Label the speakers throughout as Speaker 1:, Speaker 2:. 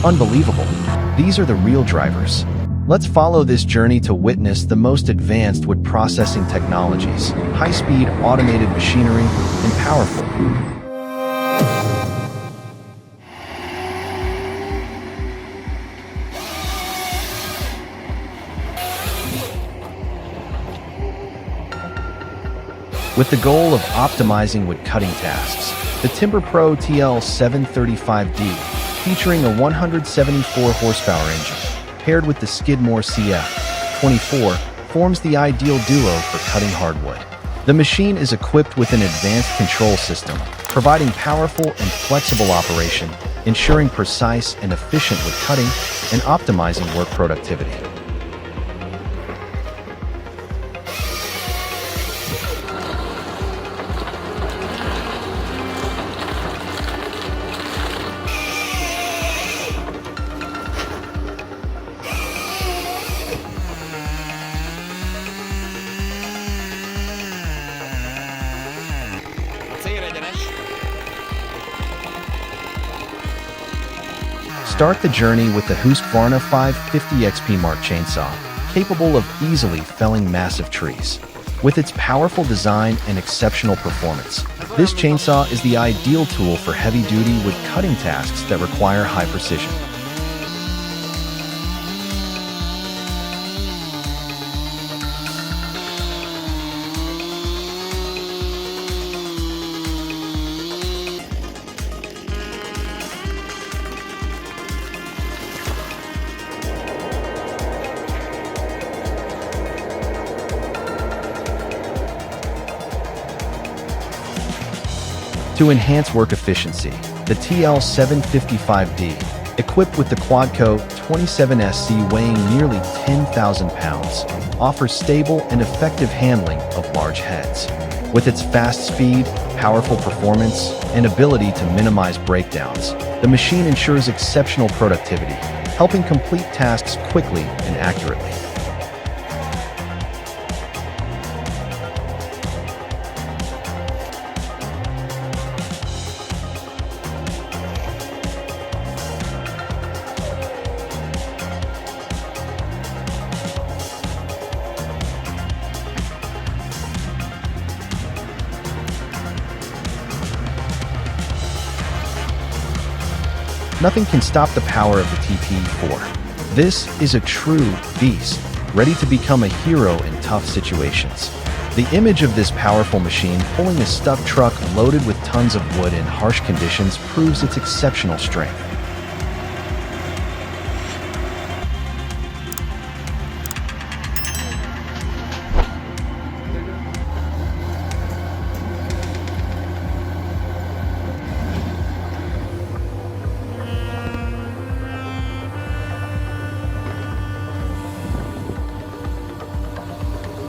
Speaker 1: Unbelievable. These are the real drivers. Let's follow this journey to witness the most advanced wood processing technologies, high-speed automated machinery, and powerful. With the goal of optimizing wood cutting tasks, the Timber Pro TL735D, featuring a 174 horsepower engine, paired with the Skidmore CF24, forms the ideal duo for cutting hardwood. The machine is equipped with an advanced control system, providing powerful and flexible operation, ensuring precise and efficient wood cutting, and optimizing work productivity. Start the journey with the Husqvarna 550 XP Mark chainsaw, capable of easily felling massive trees. With its powerful design and exceptional performance, this chainsaw is the ideal tool for heavy-duty wood cutting tasks that require high precision. To enhance work efficiency, the TL755D, equipped with the Quadco 27SC weighing nearly 10,000 pounds, offers stable and effective handling of large heads. With its fast speed, powerful performance, and ability to minimize breakdowns, the machine ensures exceptional productivity, helping complete tasks quickly and accurately. Nothing can stop the power of the TP4. This is a true beast, ready to become a hero in tough situations. The image of this powerful machine pulling a stuffed truck loaded with tons of wood in harsh conditions proves its exceptional strength.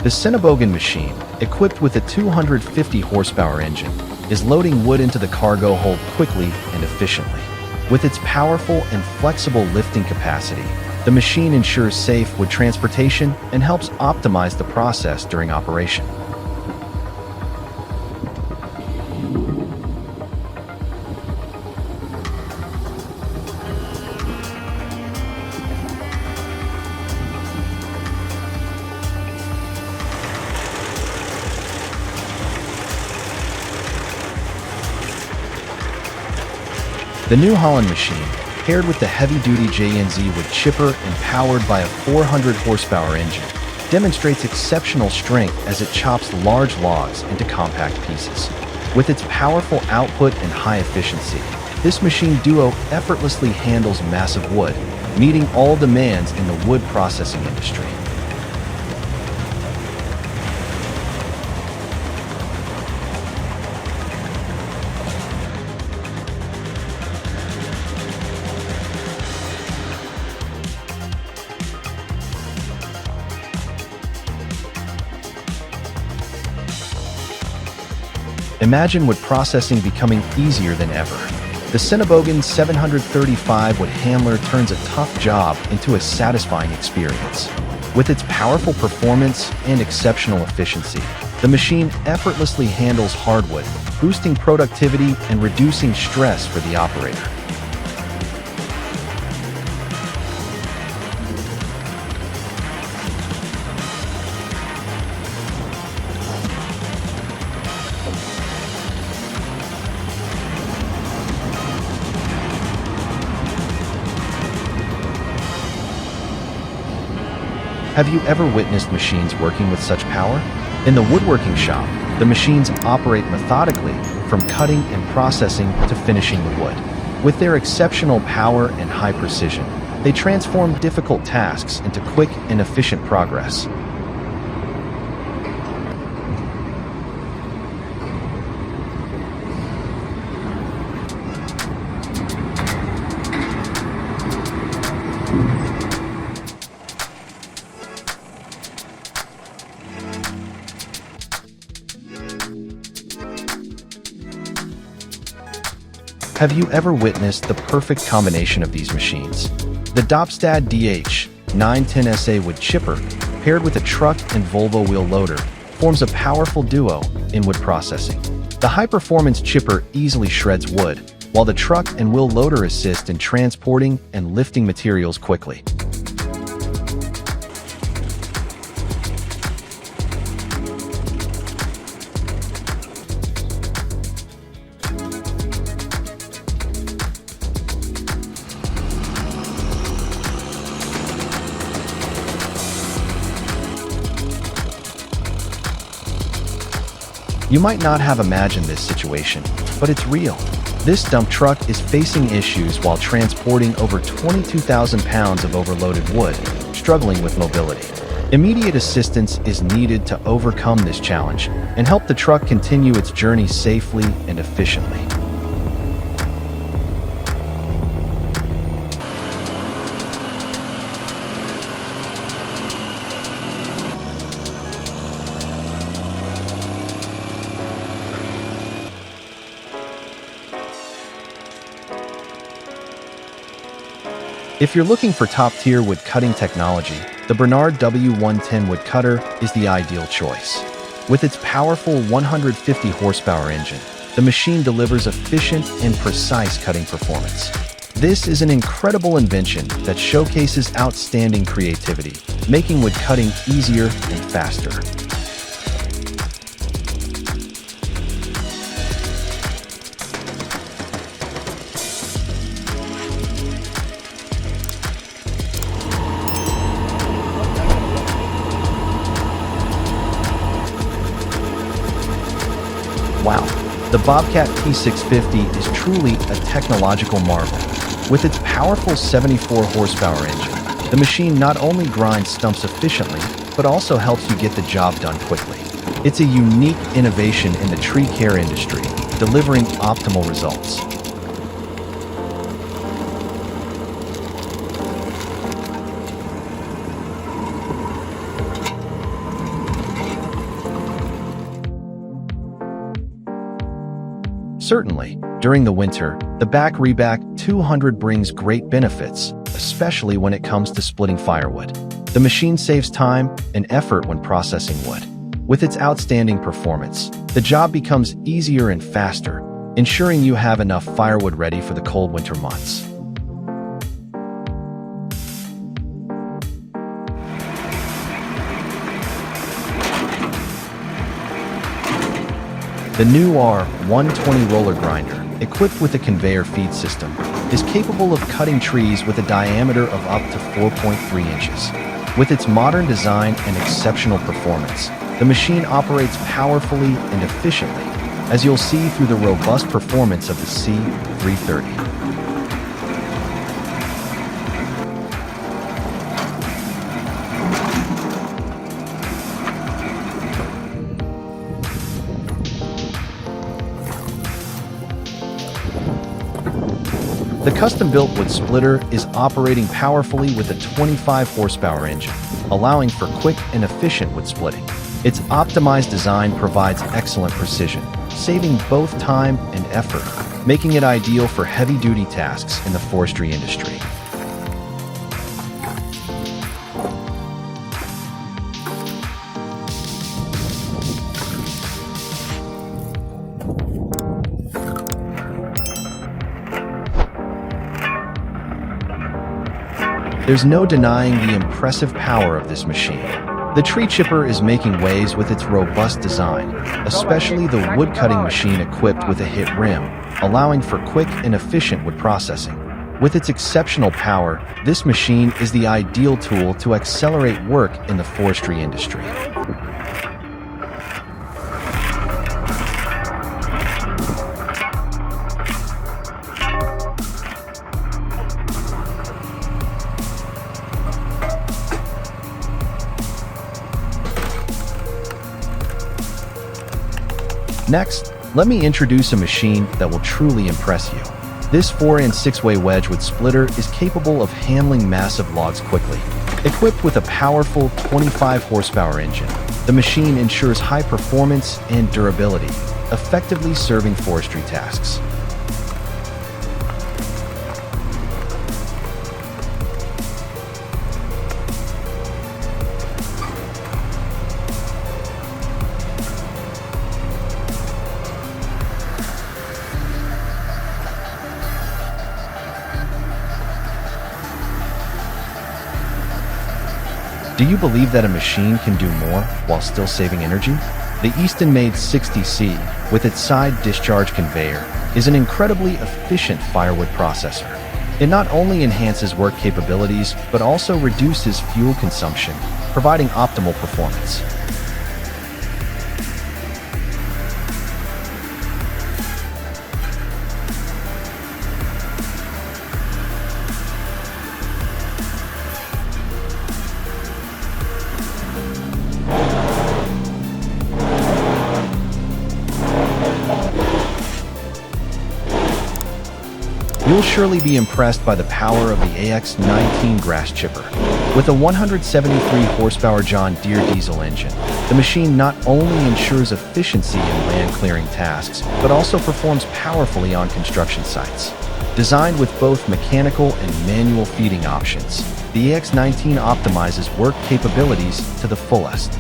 Speaker 1: The Cinnabogan machine, equipped with a 250 horsepower engine, is loading wood into the cargo hold quickly and efficiently. With its powerful and flexible lifting capacity, the machine ensures safe wood transportation and helps optimize the process during operation. The New Holland machine, paired with the heavy-duty JNZ wood chipper and powered by a 400 horsepower engine, demonstrates exceptional strength as it chops large logs into compact pieces. With its powerful output and high efficiency, this machine duo effortlessly handles massive wood, meeting all demands in the wood processing industry. Imagine wood processing becoming easier than ever. The Cinnabogan 735 wood handler turns a tough job into a satisfying experience. With its powerful performance and exceptional efficiency, the machine effortlessly handles hardwood, boosting productivity and reducing stress for the operator. Have you ever witnessed machines working with such power? In the woodworking shop, the machines operate methodically from cutting and processing to finishing the wood. With their exceptional power and high precision, they transform difficult tasks into quick and efficient progress. Have you ever witnessed the perfect combination of these machines? The Dopstad DH910SA wood chipper, paired with a truck and Volvo wheel loader, forms a powerful duo in wood processing. The high-performance chipper easily shreds wood, while the truck and wheel loader assist in transporting and lifting materials quickly. You might not have imagined this situation, but it's real. This dump truck is facing issues while transporting over 22,000 pounds of overloaded wood, struggling with mobility. Immediate assistance is needed to overcome this challenge and help the truck continue its journey safely and efficiently. If you're looking for top-tier wood cutting technology, the Bernard W110 wood cutter is the ideal choice. With its powerful 150 horsepower engine, the machine delivers efficient and precise cutting performance. This is an incredible invention that showcases outstanding creativity, making wood cutting easier and faster. Wow, the Bobcat P650 is truly a technological marvel. With its powerful 74 horsepower engine, the machine not only grinds stumps efficiently, but also helps you get the job done quickly. It's a unique innovation in the tree care industry, delivering optimal results. Certainly, during the winter, the Back-Reback 200 brings great benefits, especially when it comes to splitting firewood. The machine saves time and effort when processing wood. With its outstanding performance, the job becomes easier and faster, ensuring you have enough firewood ready for the cold winter months. The new R120 roller grinder, equipped with a conveyor feed system, is capable of cutting trees with a diameter of up to 4.3 inches. With its modern design and exceptional performance, the machine operates powerfully and efficiently, as you'll see through the robust performance of the C330. The custom-built wood splitter is operating powerfully with a 25 horsepower engine, allowing for quick and efficient wood splitting. Its optimized design provides excellent precision, saving both time and effort, making it ideal for heavy-duty tasks in the forestry industry. There's no denying the impressive power of this machine. The tree chipper is making waves with its robust design, especially the wood cutting machine equipped with a hit rim, allowing for quick and efficient wood processing. With its exceptional power, this machine is the ideal tool to accelerate work in the forestry industry. Next, let me introduce a machine that will truly impress you. This 4 and 6-way wedgewood splitter is capable of handling massive logs quickly. Equipped with a powerful 25 horsepower engine, the machine ensures high performance and durability, effectively serving forestry tasks. Do you believe that a machine can do more while still saving energy? The Easton-made 60C, with its side discharge conveyor, is an incredibly efficient firewood processor. It not only enhances work capabilities, but also reduces fuel consumption, providing optimal performance. You'll surely be impressed by the power of the AX19 grass chipper. With a 173 horsepower John Deere diesel engine, the machine not only ensures efficiency in land clearing tasks, but also performs powerfully on construction sites. Designed with both mechanical and manual feeding options, the AX19 optimizes work capabilities to the fullest.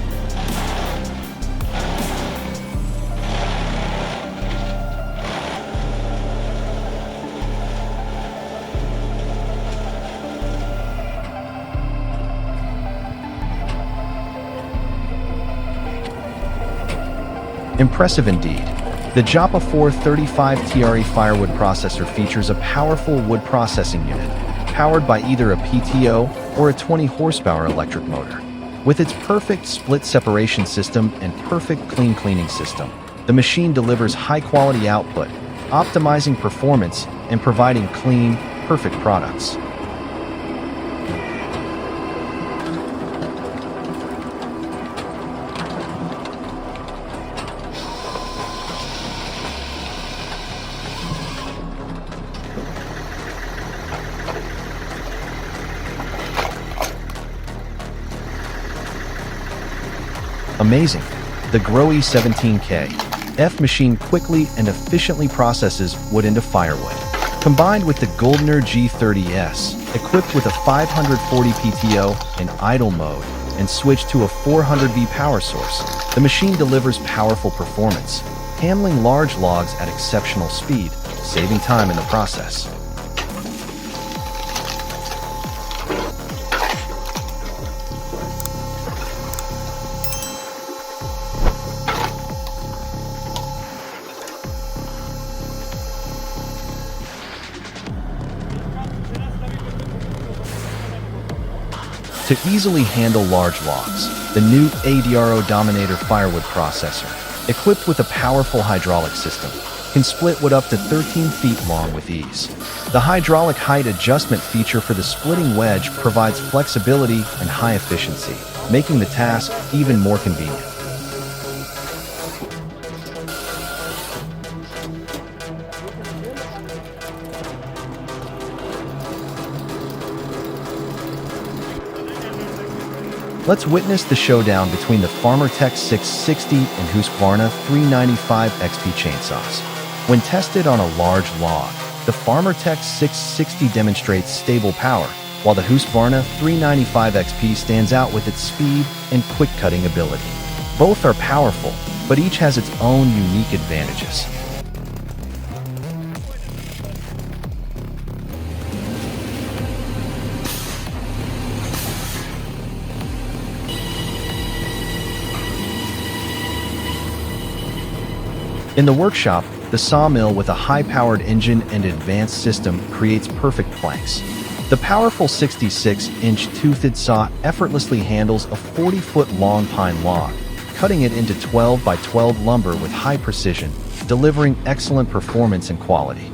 Speaker 1: Impressive indeed. The Joppa 435 TRE firewood processor features a powerful wood processing unit, powered by either a PTO or a 20 horsepower electric motor. With its perfect split separation system and perfect clean cleaning system, the machine delivers high-quality output, optimizing performance and providing clean, perfect products. Amazing! The Grohe 17K F machine quickly and efficiently processes wood into firewood. Combined with the Goldner G30S, equipped with a 540 PTO in idle mode and switched to a 400V power source, the machine delivers powerful performance, handling large logs at exceptional speed, saving time in the process. To easily handle large logs, the new ADRO Dominator firewood processor, equipped with a powerful hydraulic system, can split wood up to 13 feet long with ease. The hydraulic height adjustment feature for the splitting wedge provides flexibility and high efficiency, making the task even more convenient. Let's witness the showdown between the Farmertech 660 and Husqvarna 395 XP chainsaws. When tested on a large log, the Farmertech 660 demonstrates stable power, while the Husqvarna 395 XP stands out with its speed and quick cutting ability. Both are powerful, but each has its own unique advantages. In the workshop, The sawmill with a high-powered engine and advanced system creates perfect planks. The powerful 66-inch toothed saw effortlessly handles a 40-foot long pine log, cutting it into 12 by 12 lumber with high precision, delivering excellent performance and quality.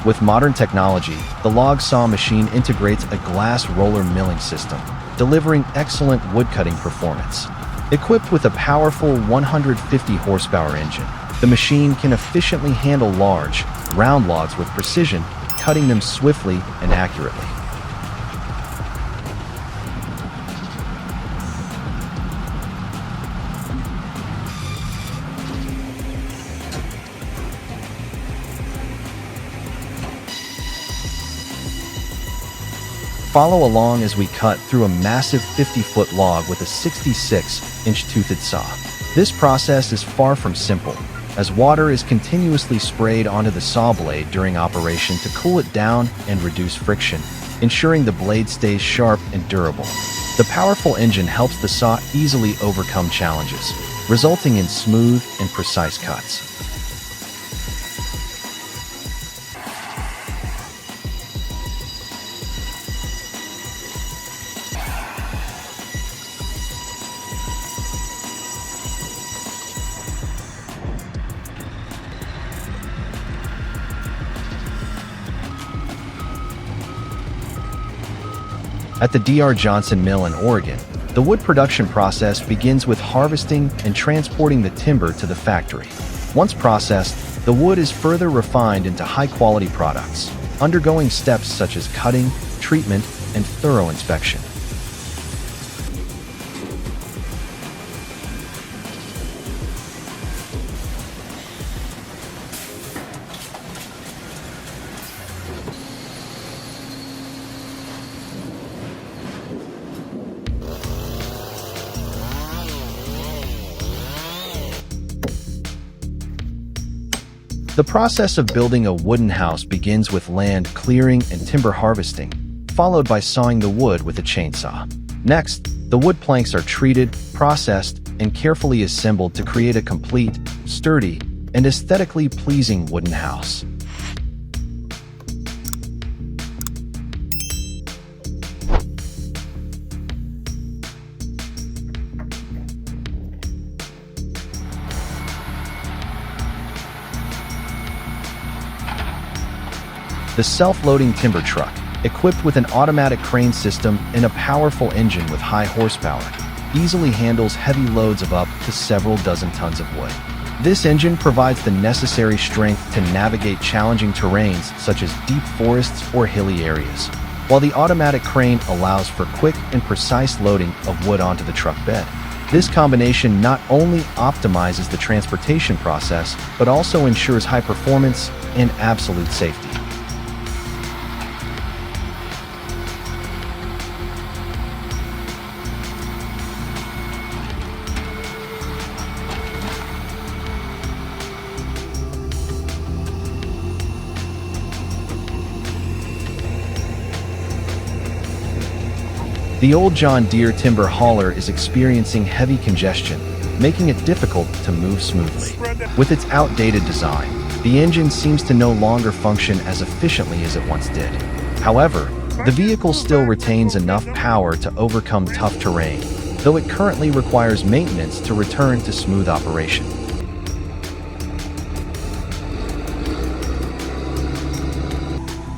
Speaker 1: With modern technology, the log saw machine integrates a glass roller milling system, delivering excellent woodcutting performance. Equipped with a powerful 150 horsepower engine, the machine can efficiently handle large, round logs with precision, cutting them swiftly and accurately. Follow along as we cut through a massive 50-foot log with a 66-inch toothed saw. This process is far from simple, as water is continuously sprayed onto the saw blade during operation to cool it down and reduce friction, ensuring the blade stays sharp and durable. The powerful engine helps the saw easily overcome challenges, resulting in smooth and precise cuts. At the D.R. Johnson Mill in Oregon, the wood production process begins with harvesting and transporting the timber to the factory. Once processed, the wood is further refined into high-quality products, undergoing steps such as cutting, treatment, and thorough inspection. The process of building a wooden house begins with land clearing and timber harvesting, followed by sawing the wood with a chainsaw. Next, the wood planks are treated, processed, and carefully assembled to create a complete, sturdy, and aesthetically pleasing wooden house. The self-loading timber truck, equipped with an automatic crane system and a powerful engine with high horsepower, easily handles heavy loads of up to several dozen tons of wood. This engine provides the necessary strength to navigate challenging terrains such as deep forests or hilly areas, while the automatic crane allows for quick and precise loading of wood onto the truck bed. This combination not only optimizes the transportation process, but also ensures high performance and absolute safety. The old John Deere timber hauler is experiencing heavy congestion, making it difficult to move smoothly. With its outdated design, the engine seems to no longer function as efficiently as it once did. However, the vehicle still retains enough power to overcome tough terrain, though it currently requires maintenance to return to smooth operation.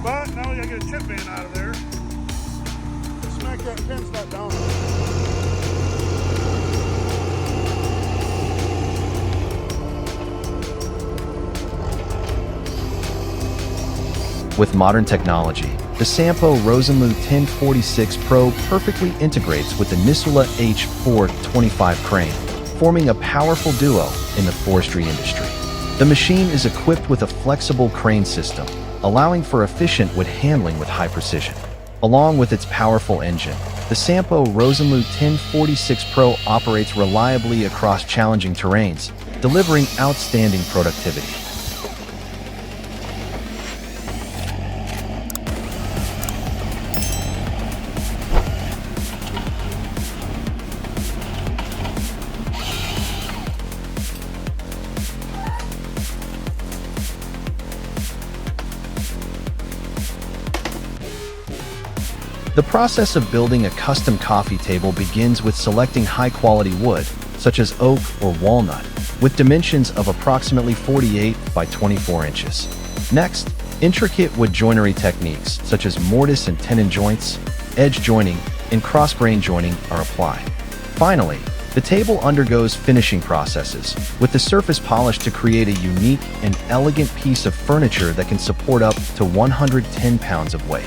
Speaker 2: But now we gotta get a chip van out of there. Smack that pin slot down.
Speaker 1: With modern technology, the Sampo Rosenlu 1046 Pro perfectly integrates with the Nisula H425 crane, forming a powerful duo in the forestry industry. The machine is equipped with a flexible crane system, allowing for efficient wood handling with high precision. Along with its powerful engine, the Sampo Rosenlu 1046 Pro operates reliably across challenging terrains, delivering outstanding productivity. The process of building a custom coffee table begins with selecting high-quality wood, such as oak or walnut, with dimensions of approximately 48 by 24 inches. Next, intricate wood joinery techniques, such as mortise and tenon joints, edge joining, and cross-grain joining are applied. Finally, the table undergoes finishing processes, with the surface polished to create a unique and elegant piece of furniture that can support up to 110 pounds of weight.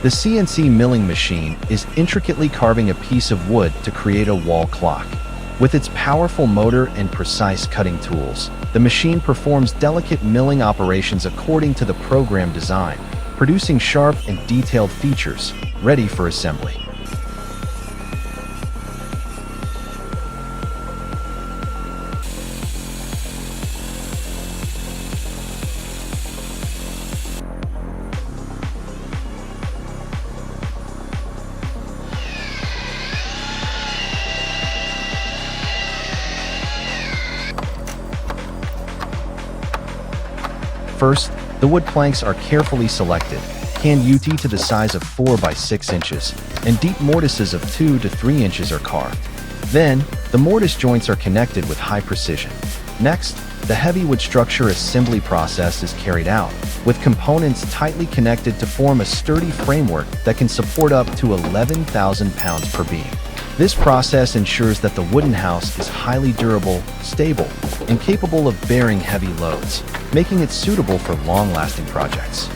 Speaker 1: The CNC milling machine is intricately carving a piece of wood to create a wall clock. With its powerful motor and precise cutting tools, the machine performs delicate milling operations according to the program design, producing sharp and detailed features ready for assembly. First, the wood planks are carefully selected, canned UT to the size of 4 by 6 inches, and deep mortises of 2 to 3 inches are carved. Then, the mortise joints are connected with high precision. Next, the heavy wood structure assembly process is carried out, with components tightly connected to form a sturdy framework that can support up to 11,000 pounds per beam. This process ensures that the wooden house is highly durable, stable, and capable of bearing heavy loads, making it suitable for long-lasting projects.